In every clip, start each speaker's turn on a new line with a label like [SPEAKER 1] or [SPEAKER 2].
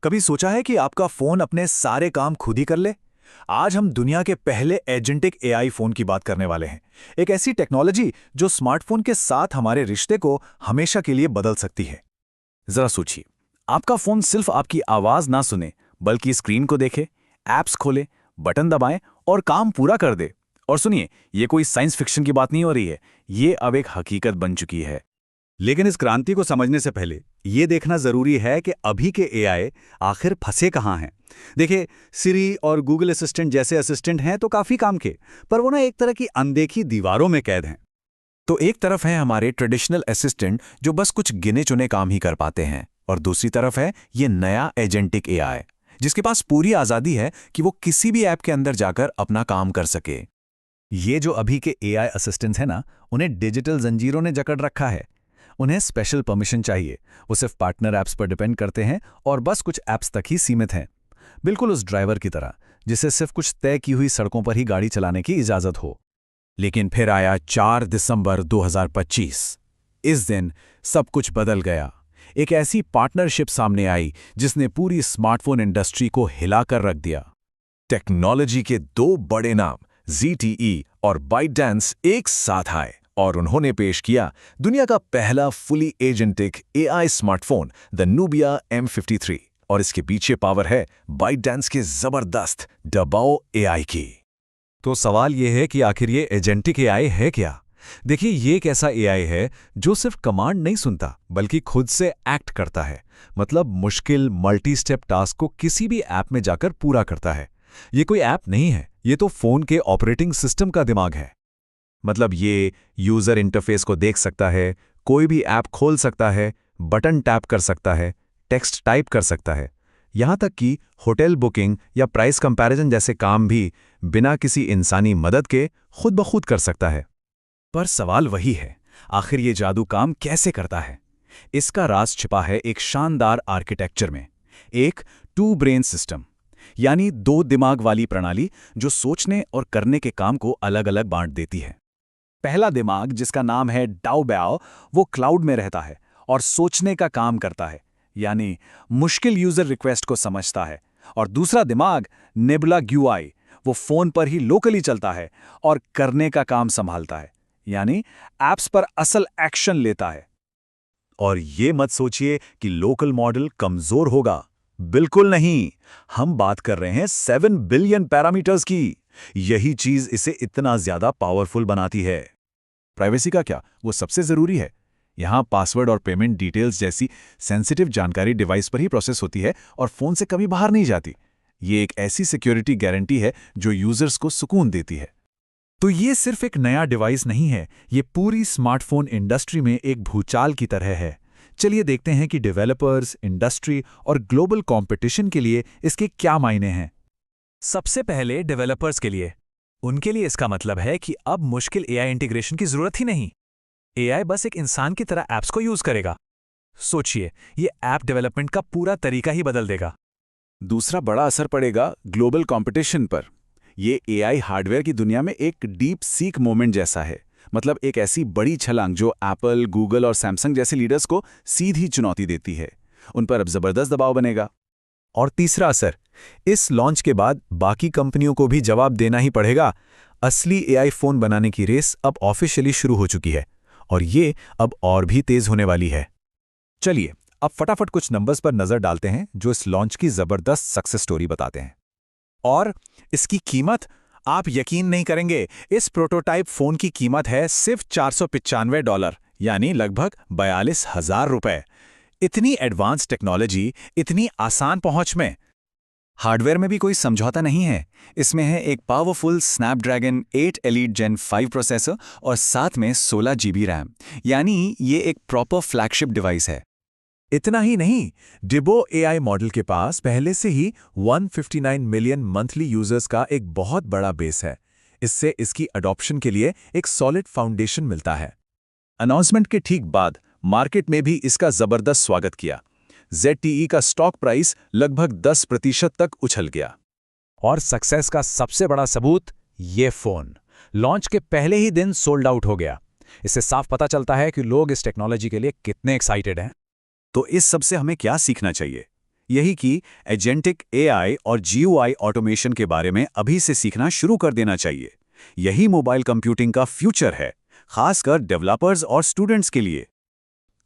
[SPEAKER 1] कभी सोचा है कि आपका फोन अपने सारे काम खुद ही कर ले? आज हम दुनिया के पहले एजेंटिक एआई फोन की बात करने वाले हैं। एक ऐसी टेक्नोलॉजी जो स्मार्टफोन के साथ हमारे रिश्ते को हमेशा के लिए बदल सकती है। जरा सोचिए, आपका फोन सिर्फ आपकी आवाज ना सुने, बल्कि स्क्रीन को देखे, ऐप्स खोले, बटन दबाए और काम पूरा कर दे। और सुनिए, ये कोई साइंस फिक्शन की बात नहीं हो रही है, ये अब एक हकीकत बन चुकी है।
[SPEAKER 2] लेकिन इस क्रांति को समझने से पहले ये देखना जरूरी है कि अभी के एआई आखिर फंसे कहाँ हैं। देखिए, सिरी और गूगल असिस्टेंट जैसे असिस्टेंट हैं तो काफी काम के, पर वो ना एक तरह की अनदेखी दीवारों में कैद हैं।
[SPEAKER 1] तो एक तरफ है हमारे ट्रेडिशनल असिस्टेंट जो बस कुछ गिने चुने काम ही कर पाते हैं, और दूसरी तरफ है ये नया एजेंटिक एआई जिसके पास पूरी आज़ादी है कि वो किसी भी ऐप के अंदर जाकर अपना काम कर सके।
[SPEAKER 2] ये जो अभी के एआई असिस्टेंट्स हैं ना, उन्हें डिजिटल जंजीरों ने जकड़ रखा है। उन्हें स्पेशल परमिशन चाहिए, वो सिर्फ पार्टनर ऐप्स पर डिपेंड करते हैं और बस कुछ ऐप्स तक ही सीमित हैं। बिल्कुल उस ड्राइवर की तरह जिसे सिर्फ कुछ तय की हुई सड़कों पर ही गाड़ी चलाने की इजाजत हो।
[SPEAKER 1] लेकिन फिर आया 4 दिसंबर 2025। इस दिन सब कुछ बदल गया। एक ऐसी पार्टनरशिप सामने आई जिसने पूरी स्मार्टफोन इंडस्ट्री को हिलाकर रख दिया। टेक्नोलॉजी के दो बड़े नाम ZTE और ByteDance एक साथ आए और उन्होंने पेश किया दुनिया का पहला fully agentic AI smartphone the Nubia M53। और इसके पीछे पावर है ByteDance के जबरदस्त डबाओ एआई की।
[SPEAKER 2] तो सवाल ये है कि आखिर ये एजेंटिक एआई है क्या? देखिए, ये एक ऐसा एआई है जो सिर्फ कमांड नहीं सुनता, बल्कि खुद से एक्ट करता है। मतलब मुश्किल मल्टी स्टेप टास्क को किसी भी ऐप में जाकर पूरा करता है। ये कोई ऐप नहीं है, ये तो फोन के ऑपरेटिंग सिस्टम का दिमाग है।
[SPEAKER 1] मतलब ये यूजर इंटरफेस को देख सकता है, कोई भी ऐप खोल सकता है, बटन टैप कर सकता है, टेक्स्ट टाइप कर सकता है, यहां तक कि होटल बुकिंग या प्राइस कंपैरिजन जैसे काम भी बिना किसी इंसानी मदद के खुद ब खुद कर सकता है। पर सवाल वही है, आखिर ये जादू काम कैसे करता है? इसका राज छिपा है एक शानदार आर्किटेक्चर में, एक टू ब्रेन सिस्टम, यानी दो दिमाग वाली प्रणाली जो सोचने और करने के काम को अलग अलग बांट देती है। पहला दिमाग, जिसका नाम है डाओबैओ, वो क्लाउड में रहता है और सोचने का काम करता है, यानी मुश्किल यूजर रिक्वेस्ट को समझता है। और दूसरा दिमाग नेबुला GUI, वो फोन पर ही लोकली चलता है और करने का काम संभालता है, यानी ऐप्स पर असल एक्शन लेता है।
[SPEAKER 2] और ये मत सोचिए कि लोकल मॉडल कमजोर होगा, बिल्कुल नहीं। हम बात कर रहे हैं 7 बिलियन पैरामीटर्स की। यही चीज इसे इतना ज्यादा पावरफुल बनाती है।
[SPEAKER 1] प्राइवेसी का क्या, वो सबसे जरूरी है। यहाँ पासवर्ड और पेमेंट डिटेल्स जैसी सेंसिटिव जानकारी डिवाइस पर ही प्रोसेस होती है और फोन से कभी बाहर नहीं जाती। ये एक ऐसी सिक्योरिटी गारंटी है जो यूजर्स को सुकून देती है। तो ये सिर्फ एक नया डिवाइस नहीं है, ये पूरी स्मार्टफोन इंडस्ट्री में एक भूचाल की तरह है। चलिए देखते हैं कि डेवलपर्स, इंडस्ट्री और ग्लोबल कंपटीशन के लिए इसके क्या मायने हैं। सबसे पहले डेवलपर्स के लिए। उनके लिए इसका मतलब है कि अब मुश्किल एआई इंटीग्रेशन की जरूरत ही नहीं। एआई बस एक इंसान की तरह ऐप्स को यूज करेगा। सोचिए, ये ऐप डेवलपमेंट का पूरा तरीका ही बदल देगा। दूसरा बड़ा असर पड़ेगा ग्लोबल कंपटीशन पर। ये एआई हार्डवेयर की दुनिया में एक डीप सीक मोमेंट जैसा है। मतलब एक ऐसी बड़ी छलांग जो एप्पल, गूगल और सैमसंग जैसे लीडर्स को सीधी चुनौती देती है। उन पर अब जबरदस्त दबाव बनेगा। और तीसरा असर, इस लॉन्च के बाद बाकी कंपनियों को भी जवाब देना ही पड़ेगा। असली एआई फोन बनाने की रेस अब ऑफिशियली शुरू हो चुकी है और ये अब और भी तेज होने वाली है। चलिए अब फटाफट कुछ नंबर्स पर नजर डालते हैं जो इस लॉन्च की जबरदस्त सक्सेस स्टोरी बताते हैं। और इसकी कीमत आप यकीन नहीं करेंगे, इस प्रोटोटाइप फोन की कीमत है सिर्फ $495, यानी लगभग 42,000 रुपए। इतनी एडवांस टेक्नोलॉजी, इतनी आसान पहुंच में। हार्डवेयर में भी कोई समझौता नहीं है। इसमें है एक पावरफुल स्नैपड्रैगन 8 एलीट जेन 5 प्रोसेसर और साथ में 16 GB रैम, यानी ये एक प्रॉपर फ्लैगशिप डिवाइस है। इतना ही नहीं, डिबो एआई मॉडल के पास पहले से ही 159 मिलियन मंथली यूजर्स का एक बहुत बड़ा बेस है। इससे इसकी अडॉप्शन के लिए एक सॉलिड फाउंडेशन मिलता है। अनाउंसमेंट के ठीक बाद मार्केट में भी इसका जबरदस्त स्वागत किया। ZTE का स्टॉक प्राइस लगभग 10% तक उछल गया। और सक्सेस का सबसे बड़ा सबूत, ये फोन लॉन्च के पहले ही दिन सोल्ड आउट हो गया। इससे साफ पता चलता है कि लोग इस टेक्नोलॉजी के लिए कितने एक्साइटेड हैं।
[SPEAKER 2] तो इस सब से हमें क्या सीखना चाहिए?
[SPEAKER 1] यही कि एजेंटिक एआई और जीयूआई ऑटोमेशन के बारे में अभी से सीखना शुरू कर देना चाहिए। यही मोबाइल कंप्यूटिंग का फ्यूचर है, खासकर डेवलपर्स और स्टूडेंट्स के लिए।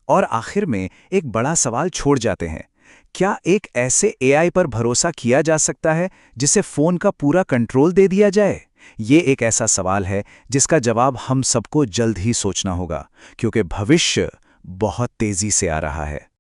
[SPEAKER 3] और आखिर में एक बड़ा सवाल छोड़ जाते हैं, क्या एक ऐसे एआई पर भरोसा किया जा सकता है जिसे फ़ोन का पूरा कंट्रोल दे दिया जाए? ये एक ऐसा सवाल है जिसका जवाब हम सबको जल्द ही सोचना होगा, क्योंकि भविष्य बहुत तेज़ी से आ रहा है।